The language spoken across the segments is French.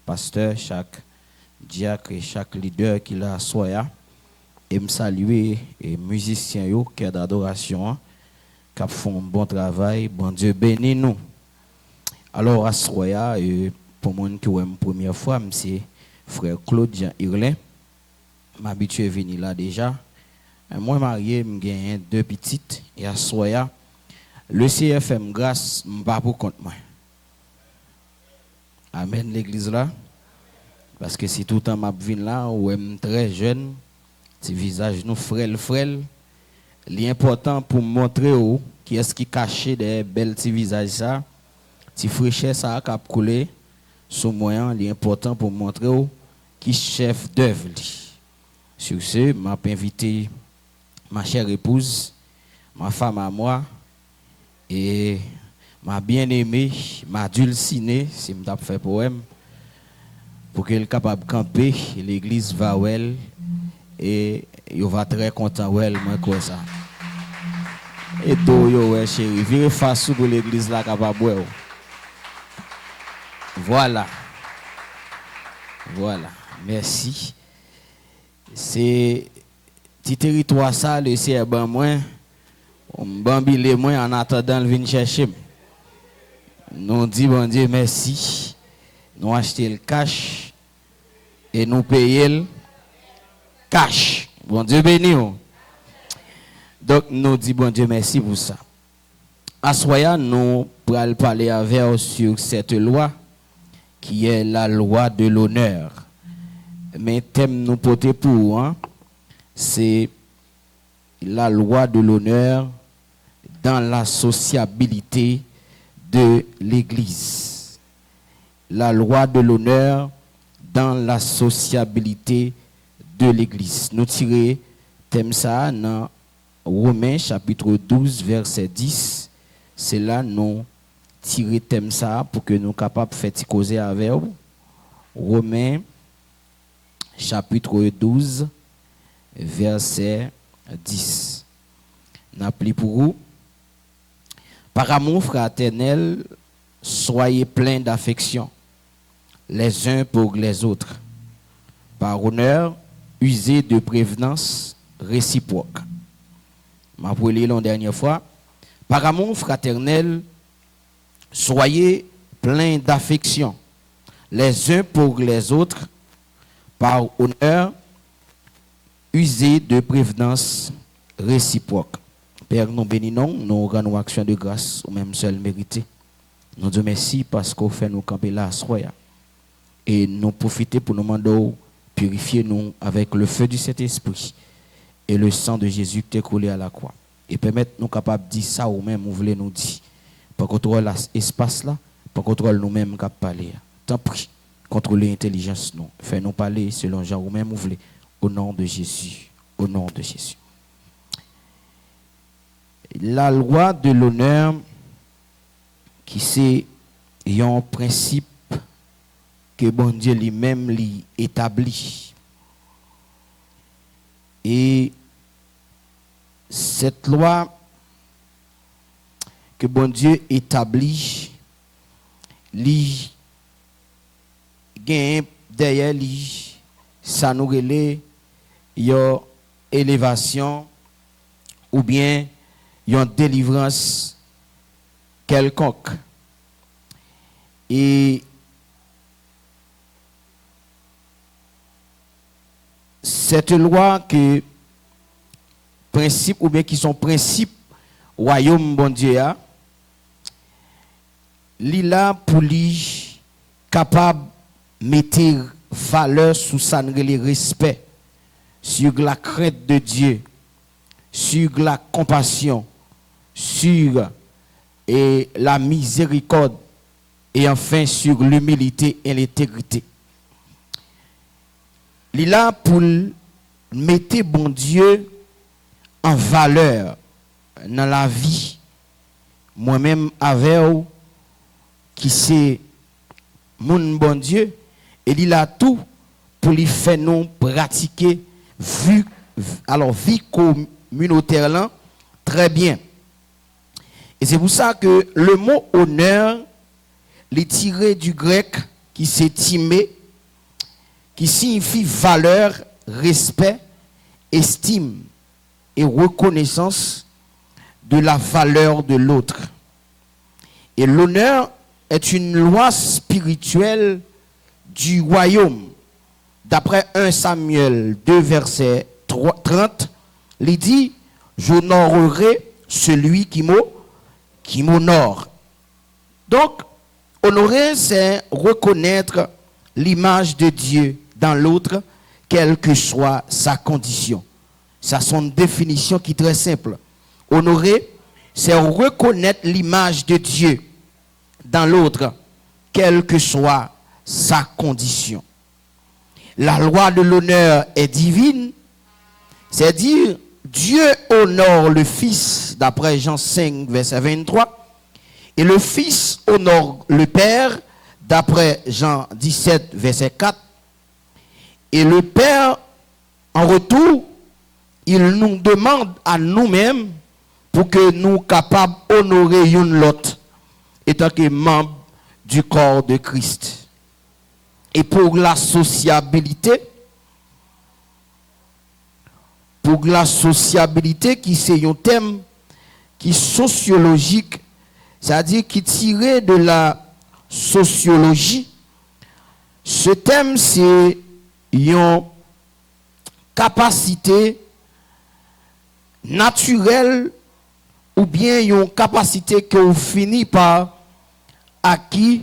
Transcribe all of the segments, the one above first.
pasteur, chaque diacre et chaque leader qui l'a soya. Et me saluer les musiciens qui ont d'adoration, qui font un bon travail. Bon Dieu bénis nous. Alors à soya, pour moi qui est première fois, c'est frère Claude Jean Irlin. M'habitué à venir là déjà. Moi marié, j'ai 2 petites et à soya. Le CFM grâce m'pas pour compte moi. Amen l'église là. Parce que si tout le temps m'a vinn là ou très jeune, petit visage nous frêle. L'important pour montrer où qui est-ce qui caché des belles petits visages ça, petit fraîcheur ça cap couler sous moyen, l'important pour montrer où qui chef d'œuvre. Sur ce, m'a invité ma chère épouse, ma femme à moi et ma bien-aimée, ma dulcinée, si je fait poème, pour qu'elle soit capable de camper, l'église va well et il va très content well, moi comme ça. Et tout, ouais, chérie, virez face pour l'église là capable de Voilà. Merci. C'est petit territoire ça, le CRB moins. On bambile moins en attendant de venir chercher. Nous dit bon Dieu merci. Nous acheter le cash et nous payer le cash. Bon Dieu béni. Donc nous dit bon Dieu merci pour ça. À soya nous pourrons parler avec vous sur cette loi qui est la loi de l'honneur. Mais thème nous porter pour c'est la loi de l'honneur dans la sociabilité de l'Église. La loi de l'honneur dans la sociabilité de l'Église. Nous tirons thème ça dans Romains chapitre 12 verset 10. C'est là nous tirons thème ça pour que nous soyons capables de faire causer avec vous. Romains chapitre 12 verset 10. N'appli pour vous. Par amour fraternel, soyez pleins d'affection les uns pour les autres. Par honneur, usez de prévenance réciproque. Ma pour lire la dernière fois. Par amour fraternel, soyez pleins d'affection les uns pour les autres. Par honneur, usez de prévenance réciproque. Père, nous bénissons, nous rendons action de grâce au même seul mérité. Nous disons merci parce qu'on fait nous camper là à soya. Et nous profiter pour nous demander purifier nous avec le feu du Saint-Esprit et le sang de Jésus qui est coulé à la croix. Et permettre nous capables de dire ça ou même vous voulez nous dire. Pas contrôler l'espace là, pas contrôler nous-mêmes qui parler. Tant pis, contrôler l'intelligence nous. Fais-nous parler selon Jean ou même vous voulez. Au nom de Jésus. Au nom de Jésus. La loi de l'honneur qui c'est un principe que bon Dieu lui-même lui établit. Et cette loi que bon Dieu établit, lui gagne derrière lui, ça nous relève une élévation ou bien une délivrance quelconque. Et cette loi que principe ou bien qui sont principes royaume bon Dieu a, li là pour lui capable mettre valeur sous ça le respect, sur la crainte de Dieu, sur la compassion, sur la miséricorde et enfin sur l'humilité et l'intégrité. Il est là pour mettre bon Dieu en valeur dans la vie. Moi-même avec vous, qui c'est mon bon Dieu, et il a tout pour lui faire nous pratiquer vie communautaire là, très bien. Et c'est pour ça que le mot honneur, est tiré du grec qui c'est timé, qui signifie valeur, respect, estime et reconnaissance de la valeur de l'autre. Et l'honneur est une loi spirituelle du royaume. D'après 1 Samuel 2, verset 30, il dit, j'honorerai celui qui m'honore. Donc, honorer, c'est reconnaître l'image de Dieu dans l'autre, quelle que soit sa condition. Ça, c'est une définition qui est très simple. Honorer, c'est reconnaître l'image de Dieu dans l'autre, quelle que soit sa condition. La loi de l'honneur est divine, c'est-à-dire Dieu honore le Fils, d'après Jean 5, verset 23, et le Fils honore le Père, d'après Jean 17, verset 4, et le Père, en retour, il nous demande à nous-mêmes pour que nous soyons capables d'honorer l'autre, étant que membre du corps de Christ. Et pour la sociabilité, qui c'est un thème qui est sociologique, c'est-à-dire qui est tiré de la sociologie, ce thème c'est une capacité naturelle ou bien une capacité que vous finissez par acquis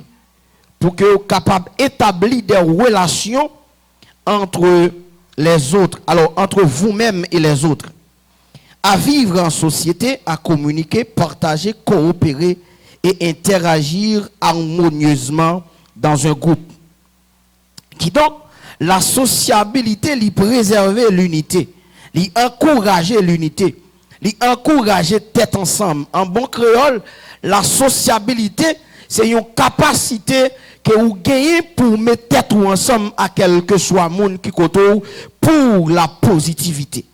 pour que vous soyez capable d'établir des relations entre les autres, alors entre vous-même et les autres, à vivre en société, à communiquer, partager, coopérer et interagir harmonieusement dans un groupe. Qui donc, la sociabilité lui préserver l'unité, lui encourager l'unité, lui encourager tête ensemble. En bon créole, la sociabilité, c'est une capacité que vous gagnez pour mettre tête ensemble à quel que soit le monde qui côtoie pour la positivité.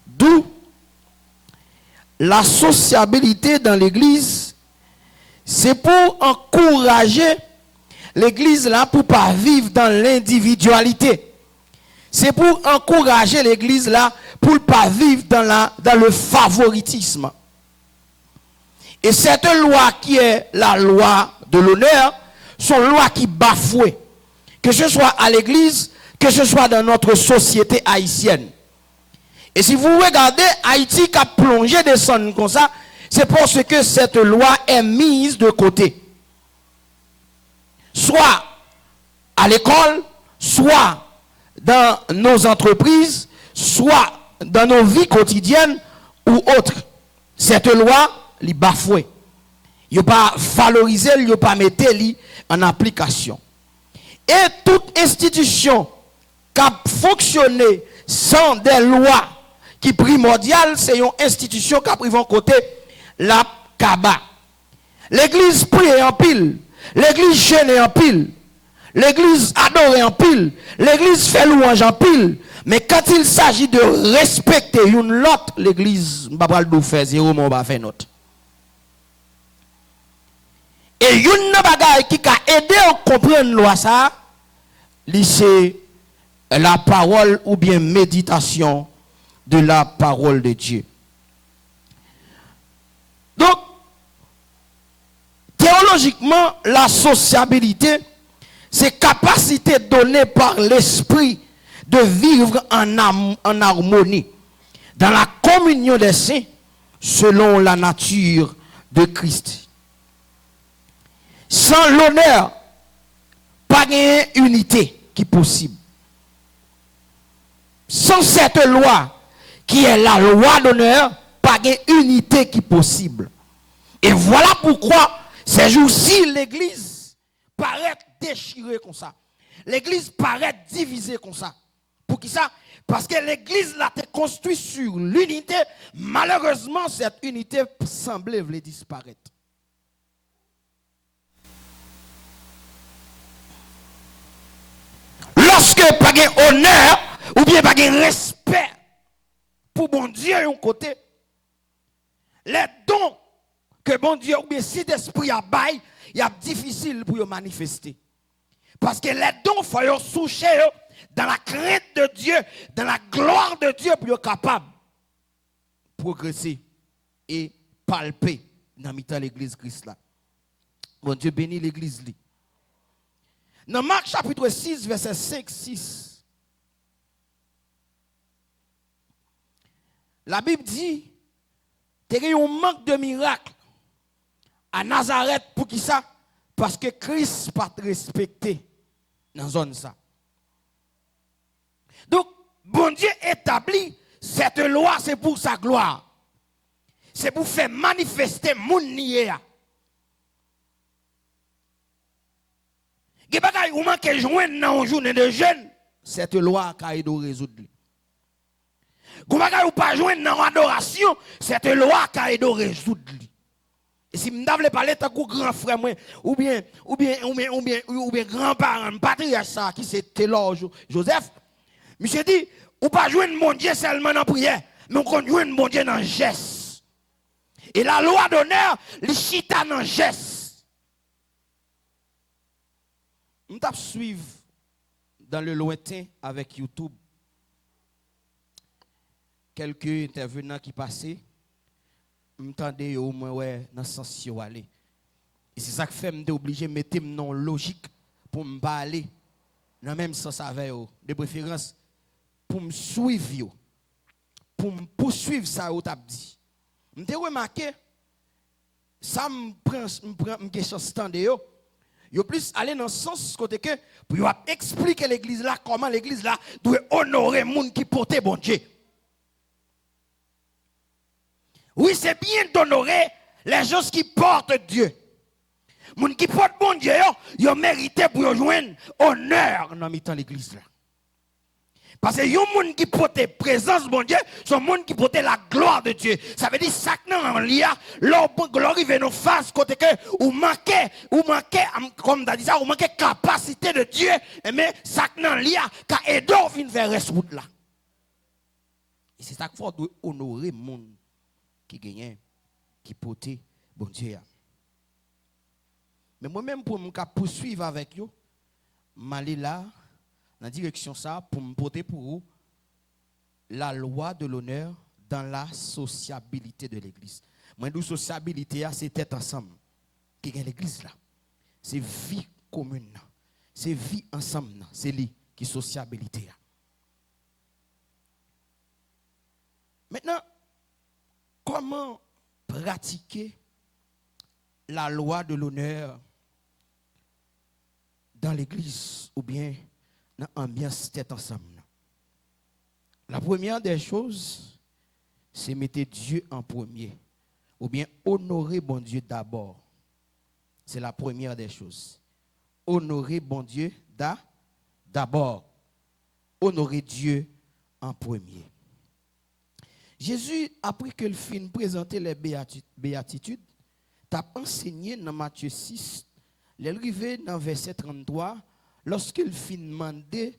D'où la sociabilité dans l'église, c'est pour encourager l'église là pour pas vivre dans l'individualité. C'est pour encourager l'église là pour pas vivre dans le favoritisme. Et cette loi qui est la loi de l'honneur, sont lois qui bafouent, que ce soit à l'église, que ce soit dans notre société haïtienne. Et si vous regardez Haïti qui a plongé descendre comme ça, c'est parce que cette loi est mise de côté. Soit à l'école, soit dans nos entreprises, soit dans nos vies quotidiennes ou autres. Cette loi, li bafoué. Il pas valorisé, il pas mettre en application. Et toute institution qui a fonctionné sans des lois qui primordiales, c'est une institution qui a pris en côté la kaba. L'église prie en pile, l'église chaîne en pile, l'église adore en pile, l'église fait louange en pile. Mais quand il s'agit de respecter une autre, l'église ne va pas le faire zéro, mais on va faire notre. Et une bagaille qui a aidé à comprendre loi ça, c'est la parole ou bien méditation de la parole de Dieu. Donc, théologiquement, la sociabilité, c'est capacité donnée par l'esprit de vivre en harmonie, dans la communion des saints, selon la nature de Christ. Sans l'honneur, pas de unité qui est possible. Sans cette loi, qui est la loi d'honneur, pas de unité qui est possible. Et voilà pourquoi, ces jours-ci, l'église paraît déchirée comme ça. L'église paraît divisée comme ça. Pour qui ça? Parce que l'église là été construite sur l'unité. Malheureusement, cette unité semblait disparaître. Lorsque pas de honneur ou bien pas de respect pour bon Dieu un côté, les dons que bon Dieu ou bien si d'esprit a bail, il est difficile pour manifester. Parce que les dons, il faut les soucher dans la crainte de Dieu, dans la gloire de Dieu, pour être capable de progresser et palper dans l'église Christ là. Bon Dieu bénit l'église. Dans Marc chapitre 6, verset 5, 6, la Bible dit, il y a un manque de miracles à Nazareth pour qui ça? Parce que Christ pas respecté dans la zone ça. Donc, bon Dieu établit cette loi, c'est pour sa gloire. C'est pour faire manifester mon nié. Si vous manquez de joindre dans une journée de jeûne, cette loi a aidé à résoudre. Si vous ne pas joindre dans l'adoration, cette loi a aidé à résoudre. Et si je ne parler de grand frère, ou bien grand-parent, patriarche ça, qui c'est Taylor Joseph, monsieur dit, ou pas joindre mon Dieu seulement dans la prière, mais on joindre mon Dieu dans le geste. Et la loi d'honneur, les chita dans le geste. Je vais suivre dans le lointain avec YouTube quelques intervenants qui passaient. Je m'entendais au moins dans le sens où aller. Et c'est ça qui fait que je suis obligé de mettre mon logique pour me parler dans le même sens avec eux. De préférence pour me suivre, pour me poursuivre ça que tu as dit. Je me remarqué, ça me prend question stand yo. Yo plus aller dans le sens côté que pour expliquer l'église là comment l'église là doit honorer les gens qui portent bon Dieu. Oui, c'est bien d'honorer les gens qui portent Dieu. Les gens qui portent bon Dieu, ils ont mérité pour joindre honneur dans l'église là. Parce que les gens qui portent la présence de bon Dieu sont les gens qui portent la gloire de Dieu. Ça veut dire que chaque en lia, leur gloire vient nous face côté que ou manquez, comme tu as dit ça, ou manquez capacité de Dieu, mais chaque en lia, car Edor vient vers ressoudre là. Et c'est ça qu'il faut honorer les gens qui gagnent, qui portent bon Dieu. Mais moi-même, pour me poursuivre avec eux, je vais aller là, dans la direction ça, pour me porter pour vous la loi de l'honneur dans la sociabilité de l'église. Moi, la sociabilité, c'est être ensemble. Qui est l'église là? C'est vie commune. C'est vie ensemble. C'est lui qui est sociabilité. Maintenant, comment pratiquer la loi de l'honneur dans l'église ou bien dans l'ambiance tête ensemble? La première des choses, c'est mettre Dieu en premier ou bien honorer bon Dieu d'abord. C'est la première des choses. Honorer bon Dieu d'abord. Honorer Dieu en premier. Jésus, après qu'il finit présenter les béatitudes, t'a enseigné dans Matthieu 6, l'arrivée dans verset 33, lorsqu'il finit demander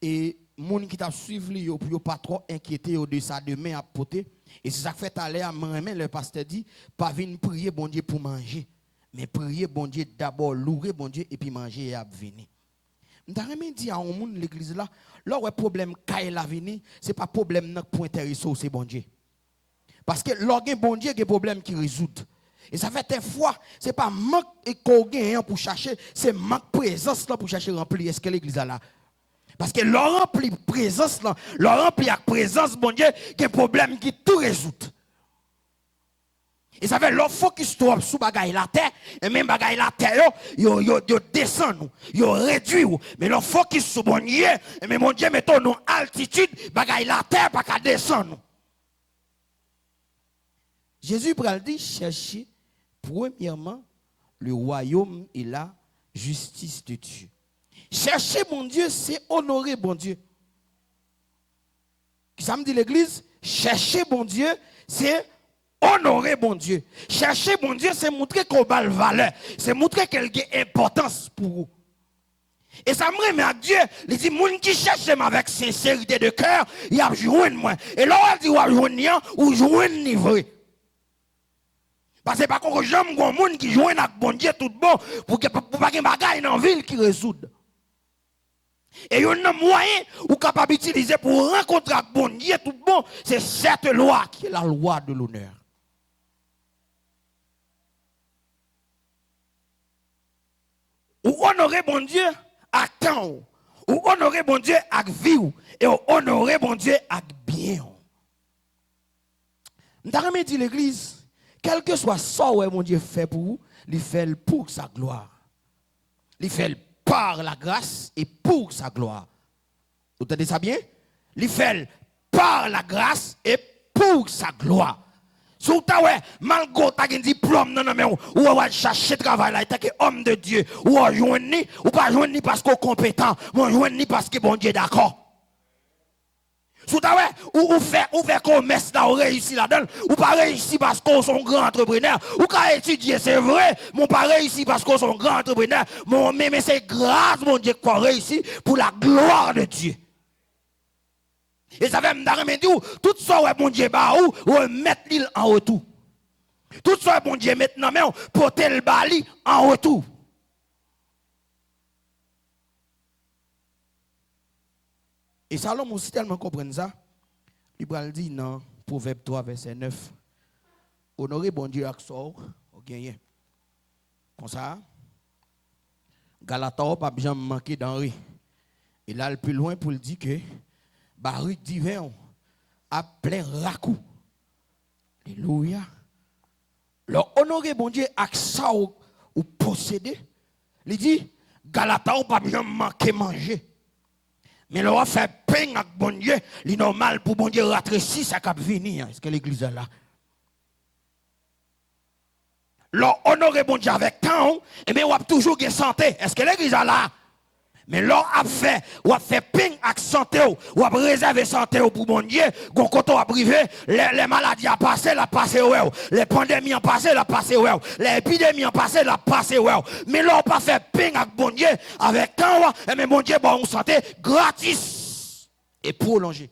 et moun qui t'a suivi pour pas trop inquiété de ça demain à porter, et c'est ça que fait aller à main le pasteur dit pas venir prier bon Dieu pour manger, mais prier bon Dieu d'abord, louer bon Dieu et puis manger et à venir. M'ta remen dit à un monde l'église là, là où problème caille la venir, c'est pas problème pour intéresser c'est bon Dieu. Parce que l'organe bon Dieu, il y a problème qui résout. Et ça fait des fois, ce n'est pas manque de pour chercher, c'est manque de présence là pour chercher remplir. Est-ce que l'église là? Parce que leur rempli présence là, leur rempli avec présence, bon Dieu, il y a un problème qui tout résout. Et ça fait leur focus trop sous bagaille la terre, et même bagaille la terre, yo descend, yo réduit, mais leur focus sur bon Dieu, et même mon Dieu mettons nous altitude, bagaille la terre pas qu'à descendre. Jésus pral dit chercher premièrement le royaume et la justice de Dieu. Chercher mon Dieu, c'est honorer bon Dieu. Ça me dit l'église, chercher bon Dieu, c'est honorer bon Dieu. Chercher bon Dieu, c'est montrer qu'on a la valeur, c'est montrer qu'il y a importance pour vous. Et ça me remet à Dieu, il dit, moun qui cherche avec sincérité de cœur, il a joué moi. Et là, il dit, ou a joué ou joué niveau. Parce que par contre, j'aime un monde qui joue avec bon Dieu tout bon pour pas qu'il y ait des bagailles dans la ville qui résoudent. Et un moyen ou capable d'utiliser pour rencontrer avec bon Dieu tout bon, c'est cette loi qui est la loi de l'honneur. Ou honorer bon Dieu à temps, ou honorer bon Dieu avec vie, et ou honorer bon Dieu avec bien. Nous dit l'église, quel que soit ça que mon Dieu fait pour vous, il fait pour sa gloire. Il fait par la grâce et pour sa gloire. Vous entendez ça bien? Il fait par la grâce et pour sa gloire. Si vous avez un diplôme, ou vous cherchez travail là, vous êtes homme de Dieu, ou vous pas joindre parce que vous êtes compétent, vous joindre parce que bon Dieu est d'accord. Si vous avez fait commerce là, vous réussi là-dedans, ou pas réussi parce que vous êtes un grand entrepreneur, ou qu'à étudier, c'est vrai, mais pas réussi parce que vous êtes un grand entrepreneur, mais c'est grâce, mon Dieu, qu'on réussi pour la gloire de Dieu. Et ça fait me dire, tout ça, ouais, mon Dieu, bah, ou mettre l'île en retour. Tout ça, mon Dieu, maintenant, mais porter le bali en retour. Et Salomon aussi tellement comprendre ça, il va dire dans Proverbe 3, verset 9, honorer bon Dieu avec sort, au gagné. Comme ça, Galata pas bien manquer d'Henri. Et là, le plus loin pour le dire que, barrique divin a plein racou. Alléluia. Leur honorer bon Dieu avec ça ou posséder. Il dit, Galata pas bien manquer manger. Mais leur fait pain avec bon Dieu, c'est normal pour bon Dieu rattraper ça cap venir. Est-ce que l'église est là? Leur honorer bon Dieu avec temps, et bien on a toujours de santé. Est-ce que l'église est là? Mais leur a fait pain avec santé, ou a réservé santé pour bon Dieu, quand on a privé, les maladies ont passé, la passé, les pandémies ont passé, la passé, les épidémies ont passé, la passé, mais leur pas fait pain avec bon Dieu, avec temps, et mais bon Dieu, bon santé, gratis, et prolongé.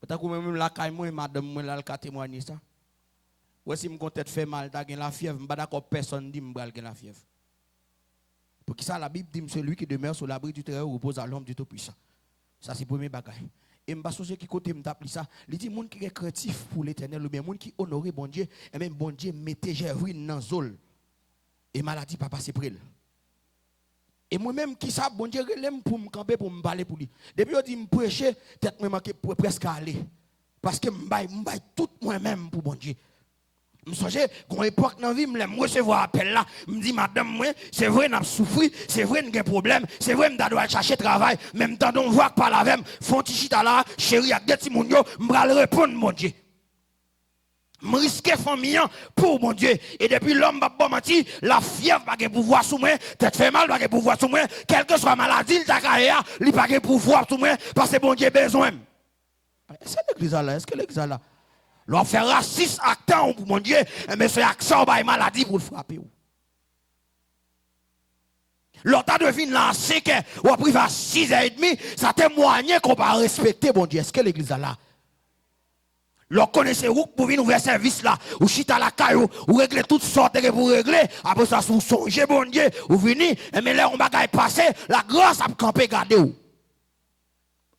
Peut-être que même la caille, moi, madame, moi, là, le témoigner ça. Ou si je me fait mal, je la fièvre, je ne suis pas d'accord, personne dit que je la fièvre. Pour qui ça, la Bible dit celui qui demeure sur l'abri du terreur repose à l'homme du Tout-Puissant. Ça, c'est le premier bagage. Et je ne sais pas qui côté me tape ça. Il dit, moun qui est créatif pour l'éternel, ou bien moun qui honore bon Dieu, et même bon Dieu mettez Jéruine dans zol. Et maladie pas passer près. Et moi-même qui ça, bon Dieu relève pour me camper, pour me parler pour lui. Depuis que je dis me prêcher, tête me manquer pour presque aller. Parce que je baille tout moi-même pour bon Dieu. Je songe, quand époque dans la vie, je recevoir appel là, je me dis, madame, moi, c'est vrai, je souffre, c'est vrai, j'ai un problème, c'est vrai, je dois chercher travail, même temps, on voit que par la même, font tichita là, chérie, à des petits yo, je vais répondre, mon Dieu. Je risque famille pour mon Dieu. Et depuis l'homme va pas mentir, la fièvre va pas pouvoir sous moi, tête fait mal va pas pouvoir sous moi, quelle que soit maladie, il t'a il va pas pouvoir sous moi, parce que bon Dieu besoin. Est-ce que l'église là, est-ce que l'église là? L'on fait raciste à temps pour mon Dieu, mais c'est accent par maladie pour le frapper. L'autre devine lancer que, ou après à 6h30, ça témoigne qu'on va respecter mon Dieu. Est-ce que l'église est là? L'on connaissez où pour venir ouvrir service là, ou chita la caillou, ou régler toutes sortes que vous régler, après ça, vous songez bon Dieu, ou venez, mais là, on va passer, la grâce a campé, gardez où.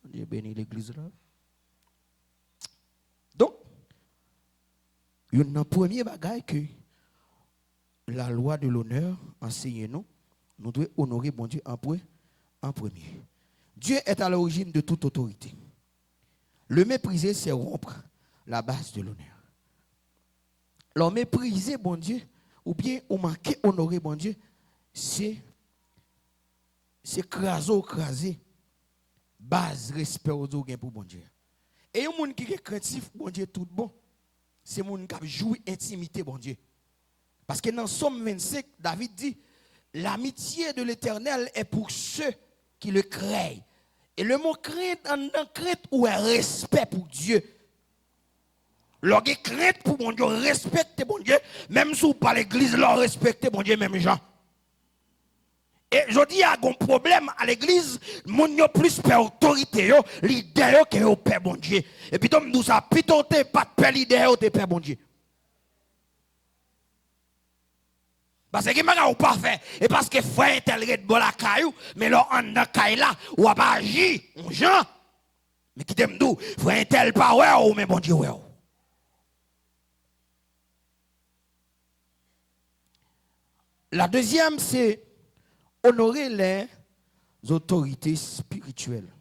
Dieu bénit l'église là. Donc, il y a un premier bagage que la loi de l'honneur enseigne nous devons honorer bon Dieu en premier. Dieu est à l'origine de toute autorité. Le mépriser, c'est rompre la base de l'honneur. Le mépriser bon Dieu, ou bien ou manquer honorer bon Dieu, c'est craser base respect aux autres pour bon Dieu. Et un monde qui est créatif, bon Dieu tout bon. C'est mon qui joue intimité, bon Dieu. Parce que dans Somme 25, David dit, l'amitié de l'Éternel est pour ceux qui le craignent. Et le mot crainte, en crainte ou un respect pour Dieu. Lorsque crainte pour mon Dieu, respectez mon Dieu, même si vous pas l'église, leur respectez mon Dieu, même gens. Et je dis, il y a un problème à l'église, mon Dieu plus peur autorité, l'idée que vous père bon Dieu. Et puis, nous ça, pitoté, pas de père l'idée, vous père bon Dieu. Parce que je pas fait. Et parce que frère tel red bon la caillou, mais là en dans caille là, ou pas agir, on Jean. Mais qui t'aime d'où? Frère tel pas ouais ou mais bon Dieu ouais. La deuxième c'est honorer les autorités spirituelles.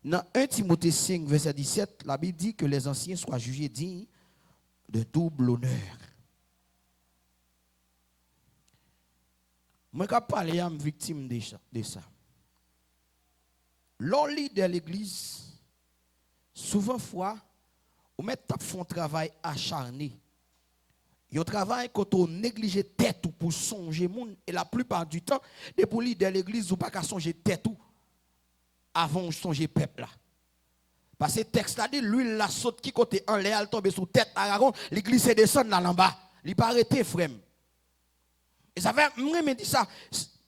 Dans 1 Timothée 5 verset 17, la Bible dit que les anciens soient jugés dignes de double honneur. Moi, je parle à une victime de ça. L'oli de l'église, souvent fois, on met un travail acharné. Un travail quand on néglige tête ou pour songer monde et la plupart du temps, des pour de l'église ou pas qu'à songer tête ou avant de songer peuple là. Parce que le texte là dit l'huile la saute qui côté en l'air tombe sous tête Aragon, l'église se descend là en bas. Il pas arrêter frère. Et ça fait moi me dit ça,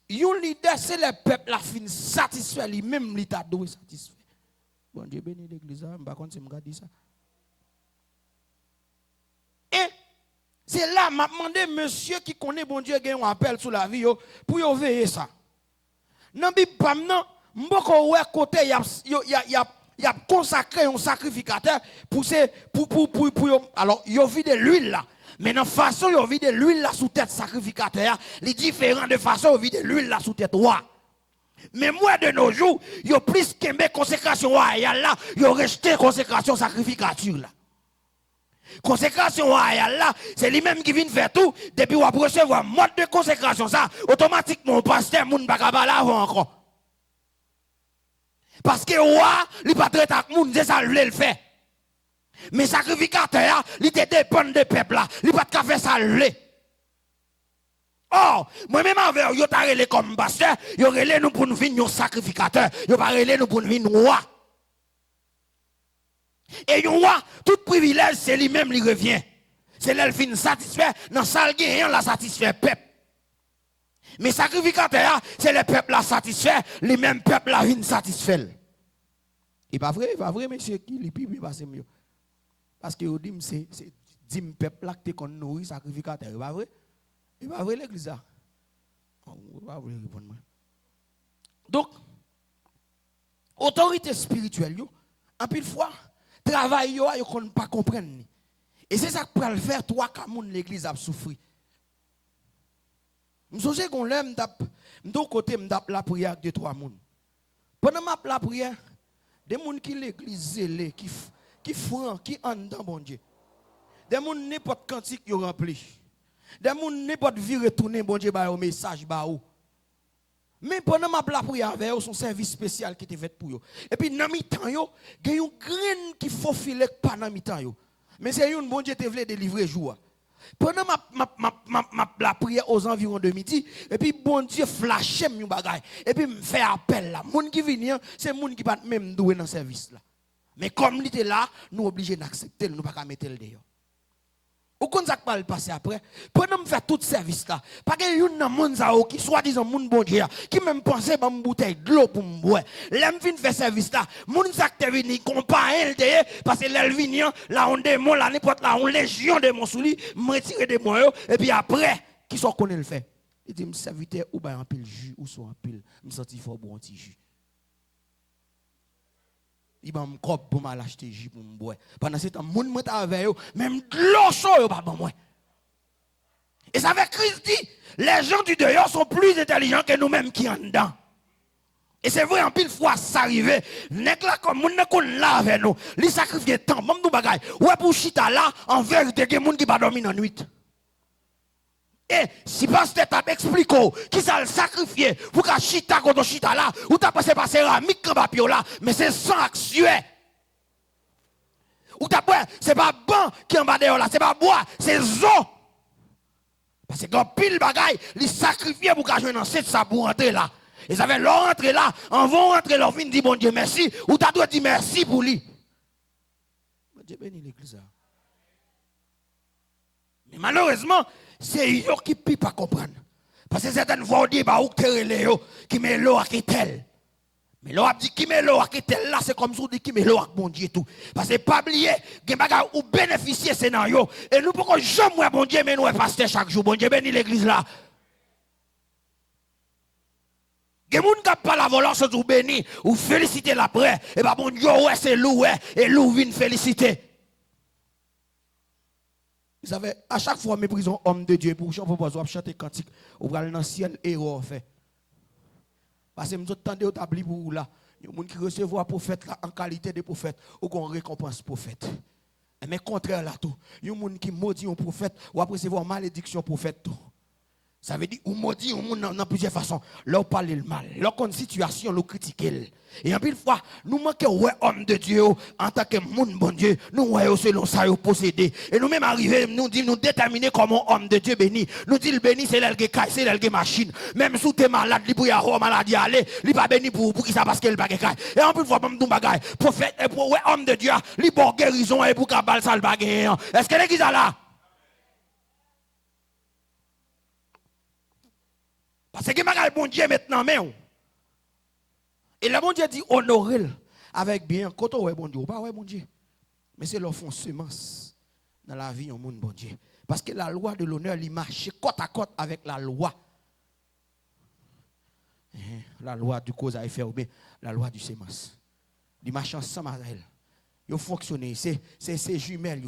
un leader c'est le peuple la fin satisfait lui-même l'état doué satisfait. Bon Dieu béni l'église, je pas contre si me garder ça. Et c'est là m'a demandé monsieur qui connaît bon Dieu gagne un appel sur la vie pour y veiller ça. Nan Bible pam nan m'boko ouais côté y a consacré un sacrificateur pour alors yo vide l'huile là. Mais dans façon yo vide l'huile là sous tête sacrificateur, les différents de façon yo vide l'huile là sous tête roi. Mais moi de nos jours, yo plus qu'aimer consécration royale là, yo rejeté consécration sacrificature là. Consécration royale là, c'est lui-même qui vient faire tout depuis ou recevoir mode de consécration ça, automatiquement pasteur moun pa ka parler avant encore. Parce que roi, il pas traiter avec moun, c'est ça le fait. Mais sacrificateur, il te dépend de peuple là, il pas de faire ça le. Oh, moi-même avec yo ta relé comme pasteur, yo relé nous pour nous venir sacrificateur, yo pas relé nous pour nous venir roi. Et yon roi, tout privilège c'est lui-même qui revient. C'est l'elfine satisfait, dans salle gagnant la satisfait peuple. Mais sacrificateur, c'est le peuple la satisfait, les mêmes peuples la vient satisfait. Et pas vrai, monsieur qui li pi passe mieux. Parce que dit c'est 10 peuple là qui te nourri sacrificateur, pas vrai? Et pas vrai l'église là. Pas vrai répondre moi. Donc autorité spirituelle yo, en pile fois travail yo ne pas comprendre. Et c'est ça que pour le faire toi comme l'église a souffert. M'songe qu'on l'aime m'do côté m'dap la prière de trois moun. Pendant ma la prière, des moun qui l'église zélé qui franc qui en dans bon Dieu. Des moun n'importe cantique yo rempli. Des moun n'importe vie retourner bon Dieu ba au message ba ou. Mais pendant ma la prière avec son service spécial qui était fait pour yo. Et puis dans mi-temps yo, il y a une graine qui faut filer pas dans mi-temps yo. Mais c'est une bon Dieu te vle délivrer jour. Pendant la prière aux environs de midi, et puis bon Dieu flashait mon bagay, et puis me fait appel là. Moun qui vient, c'est moun qui pas même doué dans service là. Mais comme il était là, nous obligés d'accepter, nous pas mettre le dehors. Ou quand ça va passer après, pendant me faire tout service là, pas que yon nan moun sa qui soit disant moun bon Dieu, qui même pensait ba une bouteille de l'eau pour me boire. L'aime vinn faire service là, moun sa te vini compare elle parce que l'elle vini là on démon là n'importe là on légion de mon souli, me retirer de moi et puis après qui soit connaît le fait. Il dit me serviteur ou ba en pile jus ou soit en pile, me senti fort bon petit jus. Il m'a m'cop pour mal acheter jus pour me boire. Pendant ce temps, moun m'a avec eux, même de l'eau chaude pas bon moi. Et ça fait Christ dit, les gens du dehors sont plus intelligents que nous-mêmes qui en dedans. Et c'est vrai en pile fois ça arrive, nèg là comme moun qu'on là avec nous, li sacrifier temps, même nous bagay. Ouais pour chita là, en vérité que moun qui pas dormir dans nuit. Et si pasteur t'a expliqué qui ça le sacrifier pour qu'à chita quand on chita là, ou t'as passé par céramique comme papio là, mais c'est sans action. Ou t'as pas c'est pas bon qui en bas dehors là, c'est pas bois, c'est zo. Parce que quand pile bagaille, les sacrifier pour qu'à jouer dans cette ça pour rentrer là. Et ça fait leur rentrer là, en vont rentrer leur fin dit bon Dieu merci, ou t'as doit dire merci pour lui. Bon Dieu béni l'église. Mais malheureusement, c'est eux qui ne peuvent pas comprendre. Parce que certaines fois, on dit, bah, ou qui met l'eau à qui tel. Mais l'on a dit qui met l'eau qui était là, c'est comme si on dit qui met l'eau avec bon Dieu tout. Parce que pas oublier, il y a ou bénéficier scénario. Et nous pouvons jamais bon Dieu, mais nous pasteur chaque jour. Bon Dieu bénit l'église là. Il y a des gens qui pas la volance ou béni, ou féliciter l'après. Et bien bon Dieu, ouais, c'est loup, ouais, et loup vient féliciter. Vous savez, à chaque fois, méprisons homme de Dieu pour chanter cantique, ou dans le ciel, héros fait. Parce que nous attendons d'établir pour vous là. Il y a des gens qui reçoivent un prophète en qualité de prophète ou qu'on récompense prophète. Mais contraire là tout. Il y a des gens qui maudit un prophète ou après recevoir malédiction prophète tout. Ça veut dire ou maudit un monde dans plusieurs façons. Là on parle le mal, là on situation, nous critiquer. Et en pile fois, nous manquons ouais homme de Dieu en tant que monde bon Dieu, nous ouais selon ça yo possédé. Et nous même arriver nous dit nous déterminer comment homme de Dieu béni. Nous dit le béni c'est l'elgue caille, c'est l'elgue machine. Même sous tes malades, li pour y avoir maladie aller, li pas béni pour qui ça parce qu'elle pas caille. Et en pile fois même bagaille, prophète et ouais homme de Dieu, li bon guérison et pour cabal ça le bagaille. Est-ce que l'église a là? Parce que le bon Dieu maintenant, mais. Et le bon Dieu dit honorer avec bien. Quand on est bon Dieu, pas ouais bon Dieu. Mais c'est leur fond semence dans la vie, on monde bon Dieu. Parce que la loi de l'honneur, il marche côte à côte avec la loi. La loi du cause à effet ou bien la loi du semence. Il marche ensemble avec elle. Ils fonctionnent. C'est jumelles,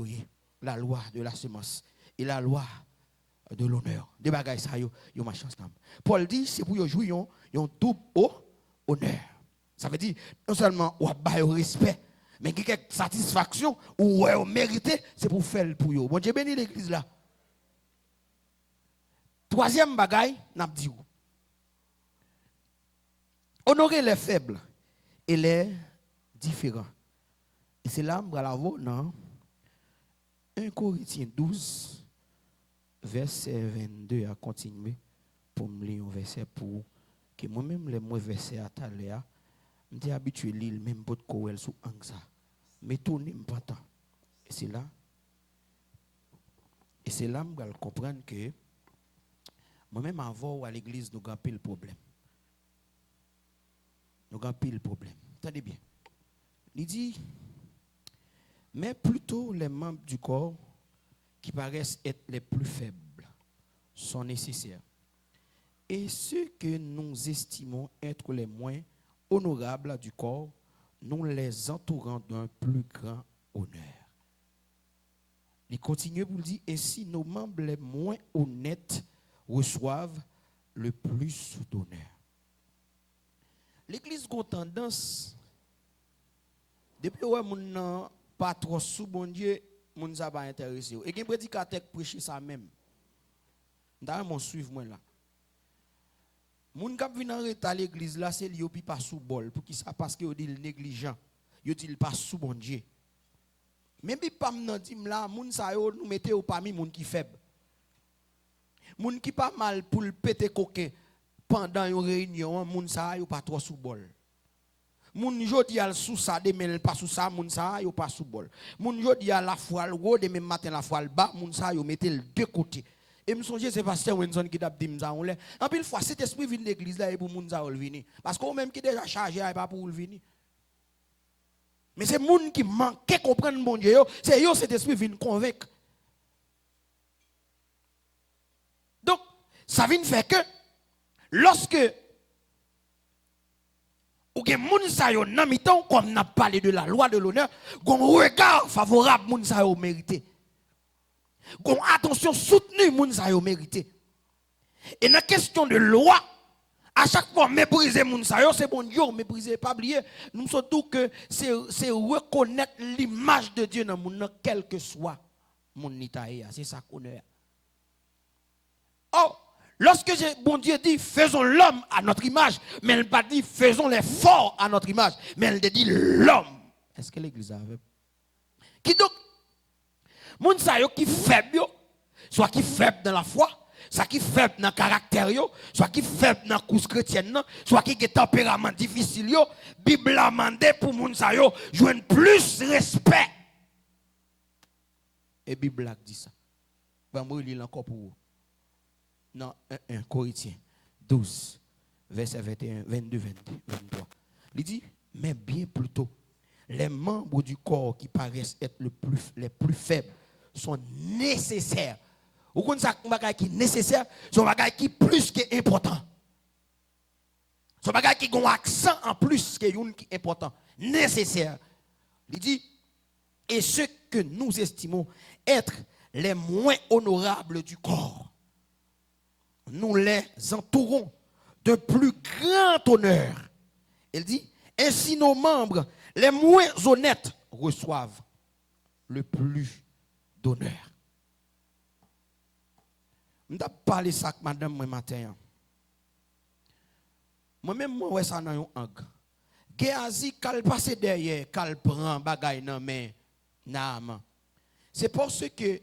la loi de la semence et la loi de l'honneur. Des bagages ça yo marche ensemble. Paul dit c'est pour jouer un double honneur. Ça veut dire non seulement on a le respect, mais qu'il y a quelque satisfaction ou on mérite, c'est pour faire pour yo. Bon Dieu béni l'église là. Troisième bagaille, n'a dit honorer les faibles et les différents. Et c'est là on va la voir dans 1 Corinthiens 12 verset 22 à continuer pour me lire un verset pour que moi-même les mots versets à l'heure je suis habitué à lire même pas de courriel sous ça mais tourner pas tant et c'est là je vais comprendre que moi-même avant à l'église nous avons pile problème attendez bien il dit mais plutôt les membres du corps qui paraissent être les plus faibles sont nécessaires. Et ceux que nous estimons être les moins honorables du corps, nous les entourons d'un plus grand honneur. Il continue pour dire, ainsi nos membres les moins honnêtes reçoivent le plus d'honneur. L'Église a tendance, depuis que nous pas trop sous bon Dieu, moun sa pas intéressé. Et gen prédicateur qui prêche ça même. D'ailleurs mon suivre moi là. Moun k'ap vinn en retard l'église là c'est li pas sous bol pour qui ça parce que yo dit négligent. Yo dit pas sous bon Dieu. Même bi pas nan dit là moun sa yo nous mettez parmi moun qui faible. Moun qui pas mal pour le péter coquin pendant une réunion, moun sa yo pas trop sous bol. Moun jodi al sous ça demain pas sous ça moun sa yo pas sous bol. Moun jodi al la foi le haut demain matin la foi le bas moun sa yo mettez le deux côtés. Et me songe c'est pasteur Wenson qui t'a dit ça on là. En pile fois cet esprit vient l'église là et pour moun sa venir parce qu'on même qui déjà chargé pas pour venir. Mais c'est moun qui manque comprendre bon Dieu, c'est yo cet esprit vient convaincre. Donc ça vient faire que lorsque ou gen moun sa yo nan mitan comme n'a parlé de la loi de l'honneur, gon regard favorable moun sa yo mérité. Gon attention soutenue moun sa yo mérité. Et dans question de loi, à chaque fois mépriser moun sa yo, c'est bon Dieu mépriser pas oublier, nous surtout que c'est reconnaître l'image de Dieu dans moun quel que soit mon nitaïa, c'est ça qu'on est. Oh, lorsque bon Dieu dit faisons l'homme à notre image, mais elle pas dit faisons les forts à notre image, mais elle dit l'homme. Est-ce que l'église avait? Qui donc? Moun sa yo qui faible, soit qui faible dans la foi, soit qui faible dans le caractère, soit qui faible dans la course chrétienne, soit qui a un tempérament difficile, Bible a demandé pour moun sa yo jouer plus respect. Et Bible a dit ça. Je vais lire encore pour vous. Non, 1 Corinthiens 12, verset 21, 22, 23. Il dit, mais bien plutôt, les membres du corps qui paraissent être les plus faibles sont nécessaires. Vous connaissez un bagage qui est nécessaire, c'est un bagage qui est plus que important. C'est un bagage qui a un accent en plus que une qui est important, nécessaire. Il dit, et ceux que nous estimons être les moins honorables du corps, nous les entourons de plus grand honneur. Il dit, ainsi nos membres les moins honnêtes reçoivent le plus d'honneur. Je vais parler ça avec madame moi matin. Moi-même, moi, ouais, ça dans un angle. Géasi, quand elle passe derrière, quand elle prend bagay nan men, nam. C'est parce que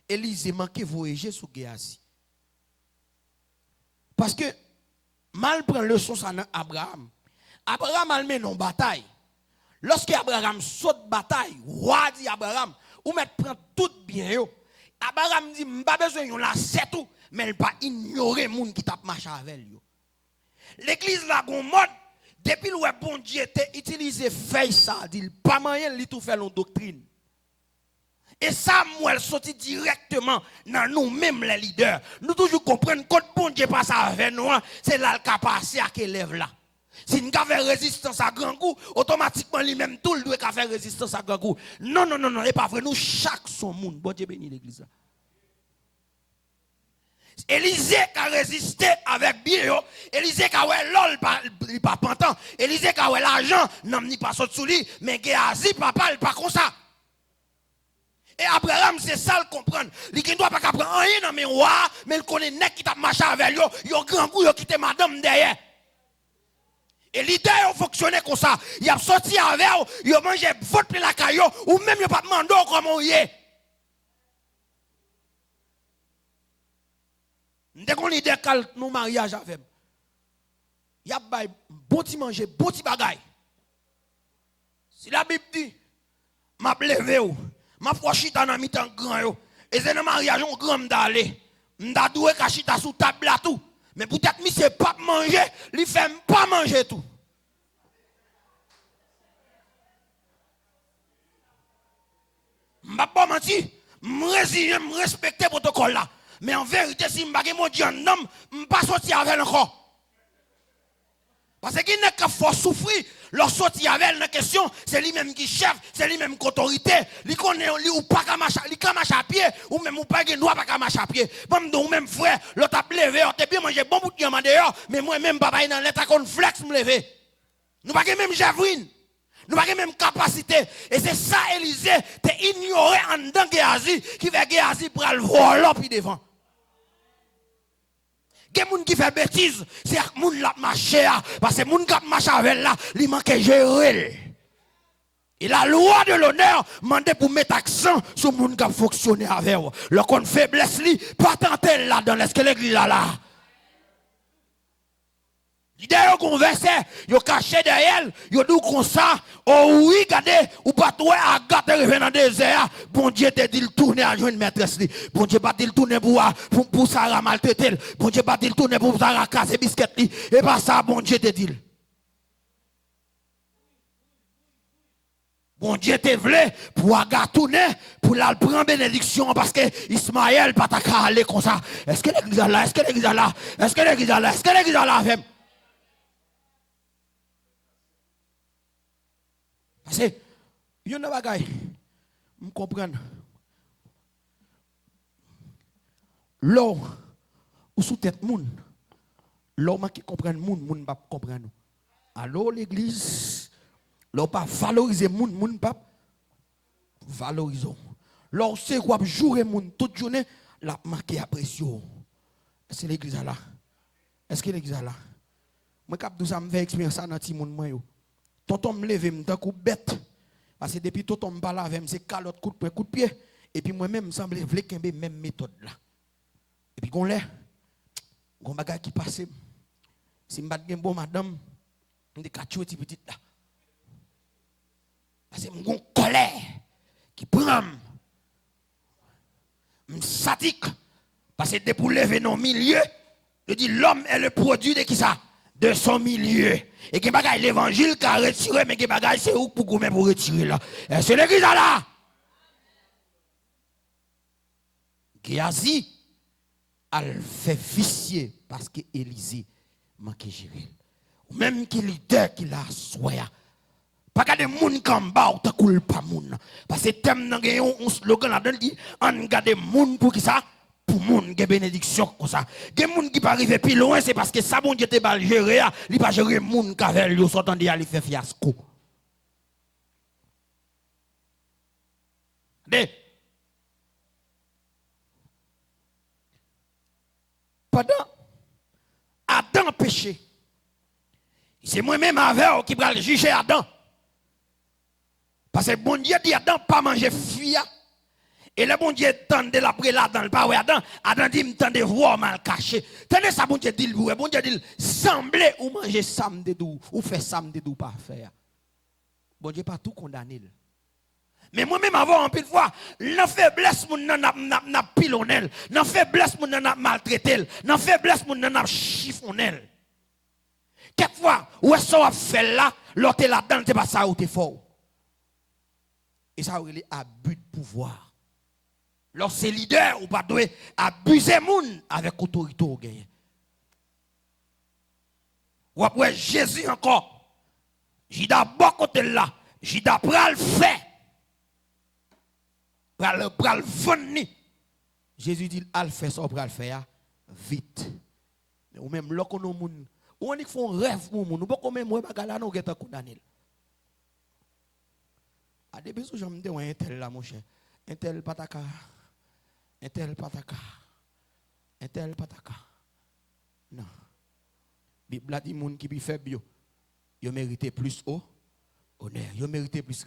Élisée manquait voyager sur Géasi. Parce que, mal prend leçon ça dans Abraham. Abraham a mené une bataille. Lorsque Abraham saute bataille, roi dit Abraham, ou met prend tout bien yo. Abraham dit, m'pas besoin yon la c'est tout, mais il pas ignorer moun qui t'a marché avec yo. L'église la gon mode depuis le bon Dieu était utilisé fait ça, dit pas moyen li tout faire une doctrine. Et ça moi elle sorti directement dans nous mêmes les leaders. Nous toujours comprendre quand bon Dieu passe avec nous, c'est là le capacité à qui lève là. Si nous avons résistance à grand coup, automatiquement lui-même tout le doit faire résistance à grand coup. Non, non, non, non, c'est pas vrai. Nous, chaque son monde, bon Dieu bénit l'église. Élisée qui a résisté avec bien, Élisée qui a ouais l'ol, il pas pantant, Élisée qui a ouais l'argent, non, ni pas saute sous lui, mais Géasi, papa, il pas comme ça. Et Abraham, c'est ça le comprendre. Il ne doit pas prendre rien dans mes rois, mais il connaît net qui t'a marché avec lui, il a grand coup, il a quitté madame derrière. Et l'idée a fonctionné comme ça. Il a sorti avec eux, il a mangé votre plein la caillou, ou même il n'a pas demandé comment il est. Dès qu'on l'idée quand nous mariage avec, il y a bon petit manger, bon petit bagaille. Si la Bible dit, m'a levé ou, m'a prochita dans mi-temps grand et c'est dans mariage on grand d'aller. M'da doué kachita sous table là tout. Mais peut-être que c'est pas manger, il fait pas manger tout. Je ne vais pas mentir, je respecte le protocole là. Mais en vérité, si je ne suis pas un homme, je ne vais pas sortir avec encore. Parce qu'il n'est qu'à faut souffrir. Leur sortir avec la question, c'est lui-même qui chef, c'est lui-même qui autorité. Il connaît ou pas qu'à marcher à pied, ou même ou pas qu'il doit pas marcher à pied. Bon, donc même frère, l'autre a levé, on t'a bien mangé bon bout de diamant dehors, mais moi-même, papa, dans l'état qu'on flex me lever. Nous pas même javrine. Nous n'avons pas même capacité. Et c'est ça, Élisée, t'es ignoré en dedans Géasi, qui fait Géasi pour le voler puis devant. Il y a des gens qui font bêtises, c'est que les gens qui marchent, parce que les gens qui marchent avec là, ils manquent de gérer. Et la loi de l'honneur demande pour mettre accent sur les gens qui fonctionnent avec eux. Lorsqu'on faiblesse, pas tenter là dans l'église là. D'ailleurs, qu'on verset, yo caché derrière, yo dit comme ça, oh oui, regardez, ou pas toi à gâter revenir dans le désert, bon Dieu te dit le tourner à joindre maîtresse li, bon Dieu pas dit le tourner pour Sarah maltraiter, bon Dieu pas dit le tourner pour Sarah casser biscuit li, et pas ça, bon Dieu te dit. Bon Dieu te voulait pour Agar tourner, pour la prendre bénédiction, parce que Ismaël pas ta aller comme ça. Est-ce que l'église là, est-ce que l'église là, est-ce que l'église là, est-ce que l'église là, parce que, il y a des bagailles, je comprends. L'homme, ou sous tête moun, l'homme qui comprend moun, moun pas comprendre. Alors l'église, l'homme pas valoriser moun pas valoriser. L'homme c'est quoi jouer moun toute journée, la marqué appréciation. Est-ce que l'église là? Est-ce que l'église là? Moi cap ça me fait expérience ça dans ti moun moi yo. Tonton me lève me tant coup bête parce que depuis tonton me parle avec c'est calotte coup de pied et puis moi même me semble vle kembe même méthode là et puis qu'on lè gon bagay qui passe si me bat gen bon madame me de katchou ti petite là parce que mon colère qui prend me sadique parce que depuis lever dans milieu je dis l'homme est le produit de qui ça de son milieu. Et que bagaille l'évangile qui a retiré, mais que bagaille c'est où pour combien pour retirer là. Et c'est l'église là. Géasi, elle fait vicier parce que Élisée manque gérer. Même qui leader qui l'a soya. Pas garder moun comme bas ou ta coule pas moun. Parce que thème nan gen un slogan là-dedans dit on garde moun pour qui ça? Pour moun qui bénédiction comme ça. Gen moun qui pas arriver plus loin c'est parce que ça bon Dieu te bal gérer, il pas gérer moun kavel yo sortant de aller faire fiasco. De pendant Adam péché. C'est moi-même avec qui va juger Adam. Parce que bon Dieu dit Adam pas manger fia. Et le bon Dieu tendait la là dans le pas Adam. Adam dit m'tendez voir mal caché. Tenez ça bon Dieu dit bon Dieu dit semblez ou manger samedi dou ou faire samedi dou pas faire. Bon Dieu pas tout condamné. Mais moi-même avant en pile fois, la faiblesse moun n'a pilonnel, la faiblesse moun n'a maltraité, la faiblesse moun n'a chiffonnel. Quelquefois, où est-ce qu'on fait là, l'autre est là-dedans, c'est pas ça où t'es fort. Et ça, il est abus de pouvoir. Lorsque c'est leader, ou pas doit abuser moun avec autorité au gain. Ou après Jésus encore, j'ai d'abord côté là, j'ai d'abord le fait. Pral venir. Jésus dit, al fait ça, pral faire vite. Ou même lorsqu'on a moun, ou on dit font rêve pour moun, ou pas comme même moi bagala non geta condamné. A des besoins j'aime dire un tel là mon cher. Un tel pataka. Un tel pataka. Un tel pataka. Non. Bible a dit moun qui bi faible yo mérite plus honneur, yo mérite plus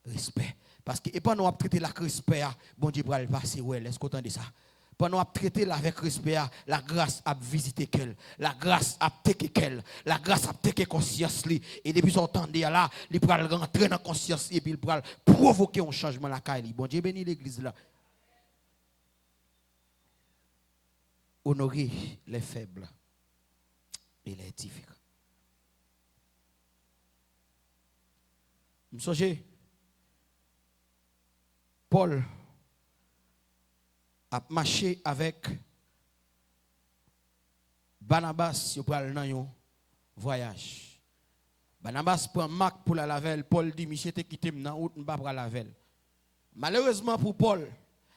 respect. Parce que et pendant qu'on traiter la respect, bon Dieu va le passer ouais, est-ce qu'on entend ça? Pendant qu'on traiter la avec respect, la grâce a visité qu'elle, la grâce a take qu'elle, la grâce a take conscience li et depuis son temps là, il va rentrer dans conscience et puis il va provoquer un changement la caille. Bon Dieu bénit l'église là. Honorer les faibles et les différents. Je me Paul a marché avec Barnabas pour aller dans un voyage. Barnabas prend Marc pour la lavelle. Paul dit, monsieur te quitté dans la route, je ne vais pas la lavelle. Malheureusement pour Paul,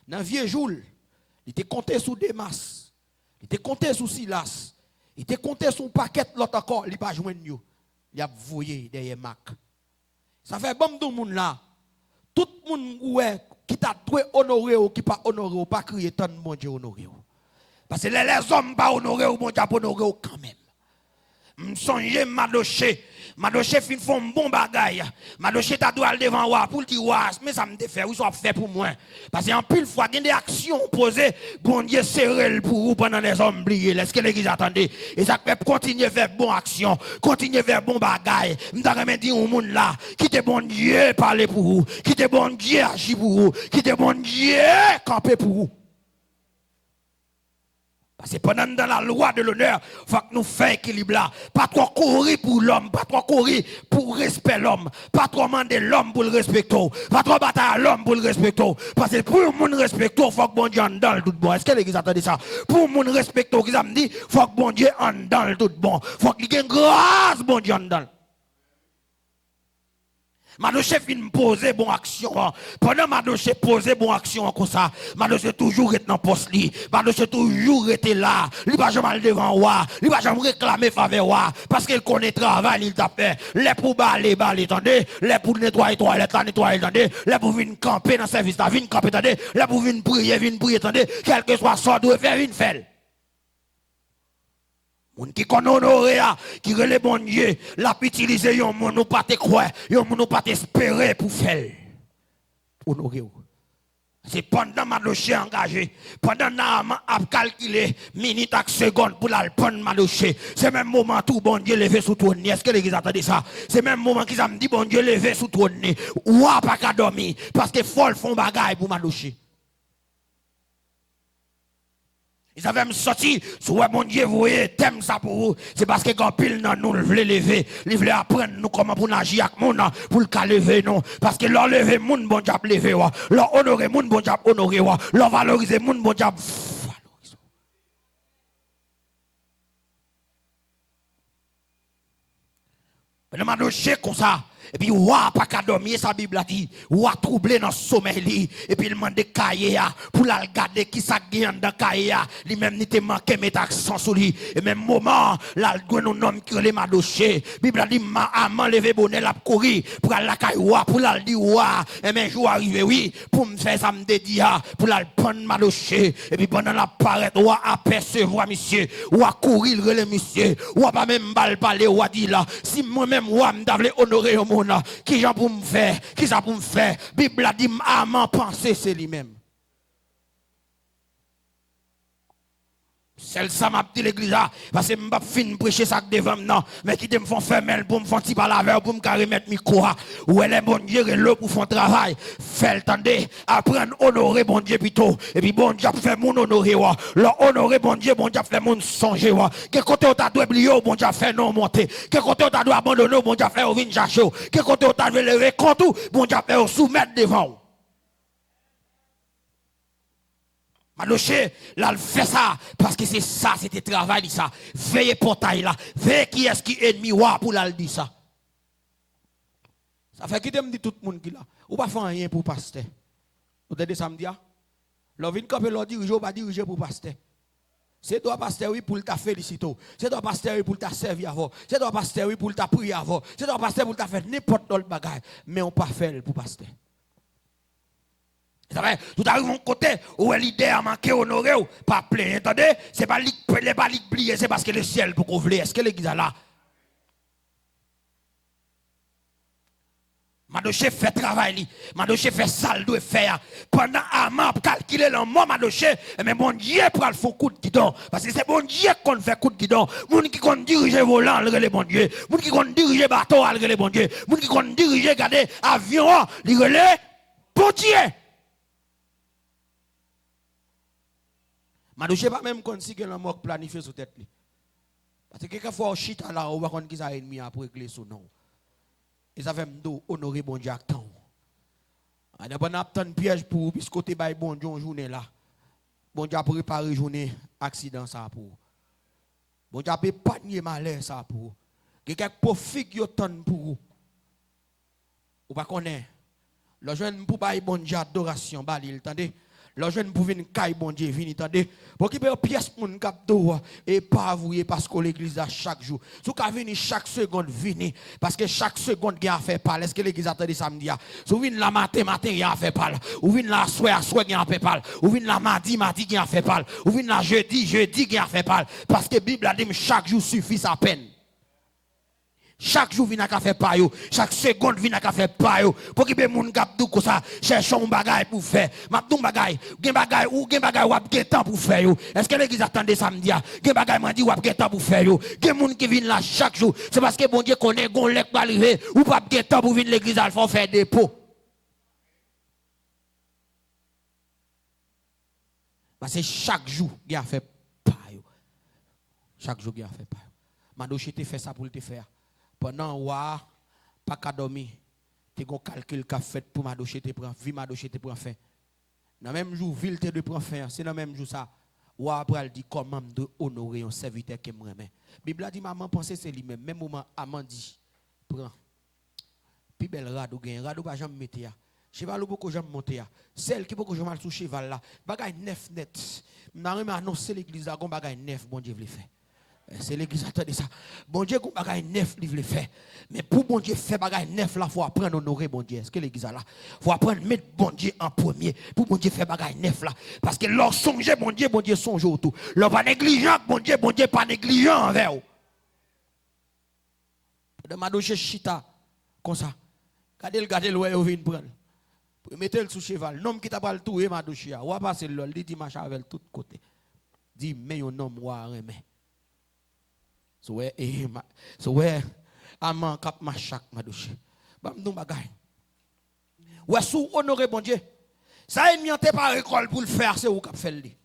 dans le vieux jour, il était compté sur Démas, il était compté sur Silas, il était compté sur un paquet l'autre encore, il n'a pas joint nous. Il a voyé derrière Marc. Ça fait bon de monde là. Tout le monde qui t'a doué honoré ou qui pas honoré ou pas crier tant mon Dieu honoré. Parce que les hommes pas honoré ou mon Dieu honoré quand même. M'songe Madoché fin font bon bagaille. Madoché t'a doit devant wa pour dire wa mais ça me fait ou soit fait pour moi. Parce qu'en pile fois il y a des actions posées bon Dieu serré pour vous pendant les hommes oubliés. Est-ce que l'église attendait et ça peut continuer faire bon action, continuer faire bon bagaille. M'ta remet dire au monde là qui te bon Dieu parler pour vous, qui te bon Dieu agir pour vous, qui te bon Dieu camper pour vous. Parce que pendant dans la loi de l'honneur, il faut que nous fassions équilibre là. Pas trop courir pour l'homme, pas trop courir pour respecter l'homme, pas trop demander l'homme pour le respecter, pas trop batailler l'homme pour le respecter. Parce que pour le monde respecter, il faut que bon Dieu en dans le tout bon. Est-ce que l'église entendez ça? Pour le monde respecter, il faut que bon Dieu en dans le tout bon. Il faut qu'il y ait grâce, bon Dieu en dans. Madoché fin poser bon action. Pendant Madoché poser bon action comme ça, Madoché toujours est dans poste li. Madoché toujours était là. Il va jamais devant wa, il va jamais réclamer faveur wa parce qu'il connaît travail, il t'a fait. Les pour baler, attendez, les pour nettoyer toilette, nettoyer, attendez, les pour venir camper dans service, venir camper, attendez, les pour venir prier, attendez, quel que soit ça doit faire venir faire. Moun qui connaît honoré, qui relève bon Dieu, l'a utiliser yon moun ou pas te croire, yon moun ou pas t'espérer pour faire. Honoré. C'est pendant Madoché engagé, pendant Naaman a calculé minute à seconde pour la prendre Madoché. C'est même moment tout bon Dieu levé sous ton nez. Est-ce que l'église attendait ça? C'est même moment qu'ils ont dit bon Dieu levé sous ton nez. Ou pas qu'à dormir parce que folle font bagaille pour Madoché. Ils avaient me sorti, soit mon Dieu, vous voyez, thème ça pour vous. C'est parce que quand pile dans nous, voulait lever, ils voulaient apprendre nous comment pour agir avec mon pour le lever non. Parce que leur lever moun bon diable lever wa, leur honorer moun bon diable honorer wa, leur valoriser moun bon diable valoriser. Mais le comme ça. Et puis, ouah, pas qu'à dormir, sa Bible a dit, ouah, troublé dans le sommeil, et puis il m'a demandé Kaye, pour la regarder qui ça gagne dans Kaye, lui même ni te manqué mettre accent sur lui, et même moment, là, il y a un homme qui est madoché, Bible a dit, ma amant levé bonnet, la courir, pour la Kaye, ouah, pour la dire, ouah, et même jour arrivé, oui, pour me faire ça, me dédier, pour la prendre madoché, et puis pendant la paraître, ouah, apercevoir, monsieur, ouah, courir, le monsieur, ouah, pas même balle parler, ouah, dit là, si moi-même, ouah, m'davle honorer au monde, qui j'en pour me faire, qui ça pour me faire, Bible a dit, amant penser, c'est lui-même. C'est ça m'a dit l'église là, parce que m'a fin prêcher ça devant non, mais qui me font faire mail pour me faire petit palaver pour me carrer mettre micro ou elle est bon Dieu l'eau pour faire travail, fait le tendez, apprendre honorer bon Dieu plutôt et puis bon Dieu fait mon honorer wa, leur honorer bon Dieu fait mon songer wa, quel côté on t'a doit oublier bon Dieu fait non monter, quel côté on t'a doit abandonner bon Dieu fait au vin chercher, quel côté on t'a lever contre bon Dieu fait au soumettre devant. Madoché, là, il fait ça, parce que c'est ça, c'était travail, ça. Veillez portail là, veillez qui est-ce qui est ennemi, pour là, dit ça. Ça fait qu'il me dit tout le monde qui là, ou pas faire rien pour pasteur. Vous avez samedi, l'on vient camper, l'on dirige, ou pas diriger pour pasteur. C'est toi, pasteur, oui, pour t'a féliciter. C'est toi, pasteur, oui, pour t'a servir avant. C'est toi, pasteur, oui, pour t'a prier avant. C'est toi, pasteur, pour t'a faire n'importe quel bagage. Mais on pas fait pour pasteur. Tout arrive mon côté où l'idée a manqué honoré ou pas plein. Attendez, c'est pas l'oublier, c'est parce que le ciel pour qu'on voulait. Est-ce que l'église est là? Madoché fait travail, Madoché fait sale doit faire. Pendant Amant calculer le mot Madoché, mais bon Dieu pour le faire coup de guidon. Parce que c'est bon Dieu qu'on fait coup de guidon. Moun qui qu'on dirige volant, le bon Dieu. Moun qui qu'on dirige bateau, le bon Dieu. Moun qui qu'on dirige garder avion, le bon Dieu. Madoché pas même qu'on si que la mort planifié sous tête. Parce que quelquefois, on chita là, on va qu'on qui a ennemi pour régler son nom. Et ça fait m'do honorer bon Dieu tant. On a bon attendre piège pour puisque côté bail bon Dieu journée là. Bon Dieu a préparé journée accident ça pour. Bon Dieu a épargné malheur ça pour. Quelqu'un profit yo tant pour. Ou pas connaît. Le jeune pour bail bon Dieu adoration balil, entendez? Le jeune pour venir caille bon Dieu vini attendez pour qu'il pièce moun cap do et pas avouer parce que l'église a chaque jour sou ka venir chaque seconde venir parce que chaque seconde il a fait parler est-ce que l'église attendait samedi sou vinn la matin il a fait parler ou vinn la soir il a fait parler ou vinn la mardi il a fait parler ou vinn la jeudi il a fait parler parce que Bible a dit chaque jour suffit sa peine. Chaque jour vient à faire pas yo, chaque seconde vient à faire pas yo. Pour qu'il y ait moun k'ap dou comme ça, cherchons un bagage pour faire. M'a dou bagage, gen bagage ou gen temps pour faire yo. Est-ce que l'église attendait samedi a? Gen bagage m'a dit ou gen temps pour faire yo. Gen moun qui vient là chaque jour, c'est parce que bon Dieu connaît gon lek pas arriver ou pas gen temps pour venir l'église al faire dépôt. Parce que chaque jour, il a fait pas yo. Chaque jour il a fait pas. Madoché te fait ça pour te faire. Pendant ouah pas qu'à dormir tu gon calcul qu'a fait pour Madoché te prend vie Madoché te prend fin dans même jour ville te de prend fin c'est dans même jour ça ouah après elle dit comment de honorer un serviteur qui me remet Bible a dit maman penser c'est lui même moment Amand dit prend puis belle rado pas jamais mettre ya cheval beaucoup jamais monter celle qui beaucoup jamais sous cheval là bagay neuf net m'a annoncer l'église là gon bagay neuf bon Dieu veut faire. C'est l'église attendez ça. Bon Dieu qu'on bagaille neuf il veut faire. Mais pour bon Dieu faire bagaille neuf là faut apprendre à honorer bon Dieu. Est-ce que l'église là faut apprendre à mettre bon Dieu en premier pour bon Dieu faire bagaille neuf là parce que leur songer bon Dieu songe autour. Leur pas négligent bon Dieu pas négligent envers eux. De Madoché chita comme ça. Gardez le ouais au vin prendre. Pour mettre le sous cheval. Nom qui t'a pas le tout et Madoché ou passer le dit dimanche avec tout côté. Dit mais un homme wa remet. So ouais amant cap machak Madoché bam nou bagay ouais sou honorer bon Dieu ça ennemi te pas école pour le faire c'est ou cap faire li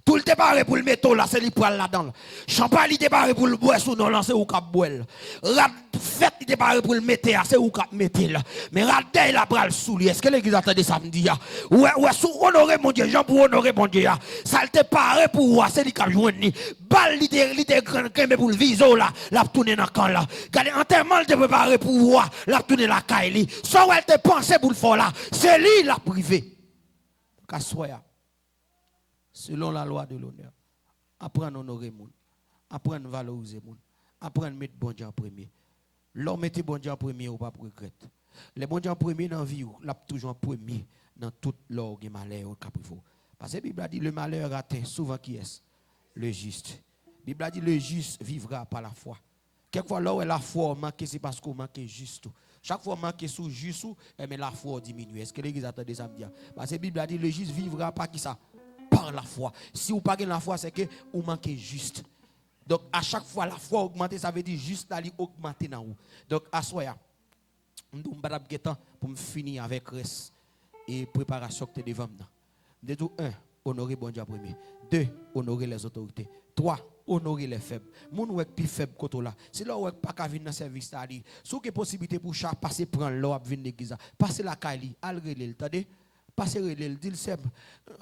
Tout le débarré pour le métaux là, c'est lui pour là-dedans. Champagne, il débarré pour le boire sous non, c'est où cap boire. Rat fête, il débarré pour le mettre, c'est où cap mettre là. Mais rat il a bras sous lui. Est-ce que l'église attendait samedi là? Ouais, sous honorer mon Dieu, Jean pour honorer mon Dieu là. Ça le débarré pour voir, c'est lui qui a joué ni. Balle, il était grand mais pour le viso là, l'a tourner dans le camp là. Regardez, enterrement, il était préparé pour voir, l'a tourner la caille. Soit elle te pensé pour le faire là, c'est lui la privé. Kassoya. Selon la loi de l'honneur, apprendre à honorer les gens, apprendre à valoriser les gens, apprendre à mettre bon Dieu en premier. L'homme mettez bon Dieu en premier ou pas pour regretter. Les bon Dieu en premier dans la vie, il toujours en premier dans tout l'or et malheur. Parce que la Bible a dit le malheur atteint souvent qui est le juste. La Bible a dit le juste vivra par la foi. Quelquefois, là où la foi manque, c'est parce qu'on manque juste. Chaque fois manque sous juste, mais la foi diminue. Est-ce que l'église attend des samedis? Parce que la Bible a dit le juste vivra par qui ça? Par la foi. Si vous n'avez pas la foi, c'est que vous manquez juste. Donc, à chaque fois, la foi augmente, ça veut dire juste d'aller augmenter dans vous. Donc, à soya, je vais pour me finir avec reste et préparation que tu es devant moi. Je dis 1, honorer bon Dieu premier. 2, honorer les autorités. 3, honorer les faibles. Moun ou plus faible que là. Si là ou pas venir dans service là, si vous avez possibilité pour chaque passer prendre l'eau venir l'église, passer la caille, al relève, attendez. Passer relève, dit le simple.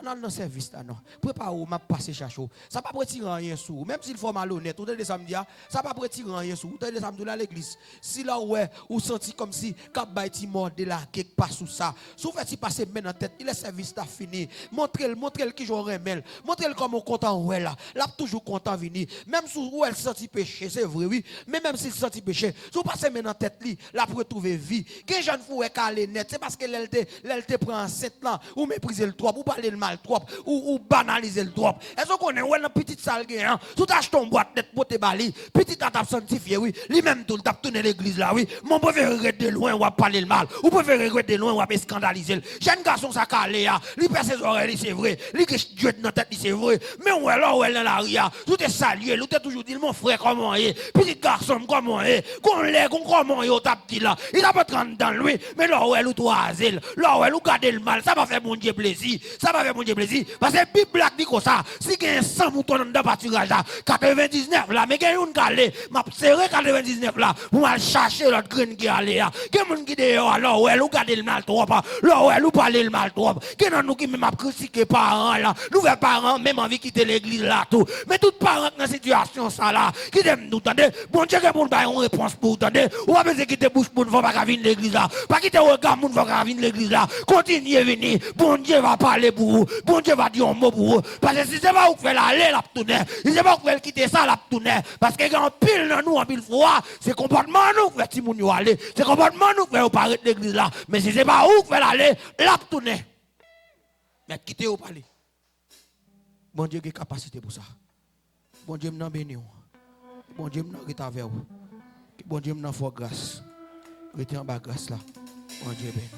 Dans service là non. Préparez-vous m'a passer chacho. Ça pas retirer rien sous. Même s'il faut malhonnête, ou de samedi, ça pas retirer rien sous. Ou de samedi à l'église. Si là ouais, ou senti comme si cap baiti mort de là quelque pas sous ça. Sous fait si passer main en tête, il est service là fini. Montrez-le qui j'aurais aimé. Montrez-le comme on content ouais là. Là toujours content venir. Même sous où elle senti péché, c'est vrai oui. Mais même s'il senti péché, sous passer main en tête li, là pour retrouver vie. Que jeune fou est calé net, c'est parce que l'elle te prend cette là ou mépriser le trop, ou parler le mal trop, ou banaliser le trop. Est-ce qu'on est ouais dans petite salle hein? Tout achète ton boîte net pour te bali, petit à sanctifié oui, lui-même tout t'a tourné l'église là oui. Mon préféré regarder de loin ou parler le mal, ou préféré regarder de loin ou scandaliser. Jeune garçon ça calé hein, lui perd ses oreilles c'est vrai, lui que Dieu dans tête c'est vrai, mais ouais là ouais dans la ria, tout est salué, tout est toujours dit mon frère comment est, petit garçon comment est, qu'on l'est comment est au tapis là, il a pas 30 dans lui, mais là ouais ou toi asile, là ouais ou garder le mal, ça va faire mon Dieu plaisir, ça va faire mon Dieu plaisir, parce que la Bible dit comme ça, si il y a 100 moutons dans le pâturage là, 99 là, mais il y a une calée, m'a serré 99 là, pour aller chercher l'autre graine qui allait là, qu'il y a un qui dehors, alors ouais, ou garder le mal trop, là ouais, ou parler le mal trop, qu'il y a nous qui m'a critiqué parents là, nous les parents même envie de quitter l'église là tout, mais tous parents dans cette situation ça là, qui aiment nous tendez, bon Dieu que pour une réponse pour tendez, ou pas besoin quitter bouche pour ne pas venir l'église là, pas quitter regard pour ne pas venir l'église là, continuez venir, bon Dieu va parler pour vous, bon Dieu va dire un mot pour vous, parce que si c'est pas vous qui faites l'aller la tourner, si c'est pas vous qui faites quitter ça la tourner, parce que quand pile dans nous en pile froid, c'est comportement nous qui fait Timoun aller, c'est comportement nous qui fait paraître l'église là, mais si c'est pas vous qui faites l'aller la tourner, mais quittez vous parler. Bon Dieu qui a capacité pour ça. Bon Dieu m'a béni. Bon Dieu m'a rete avec vous. Bon Dieu m'a fait grâce. Rete en bas grâce là. Bon Dieu béni.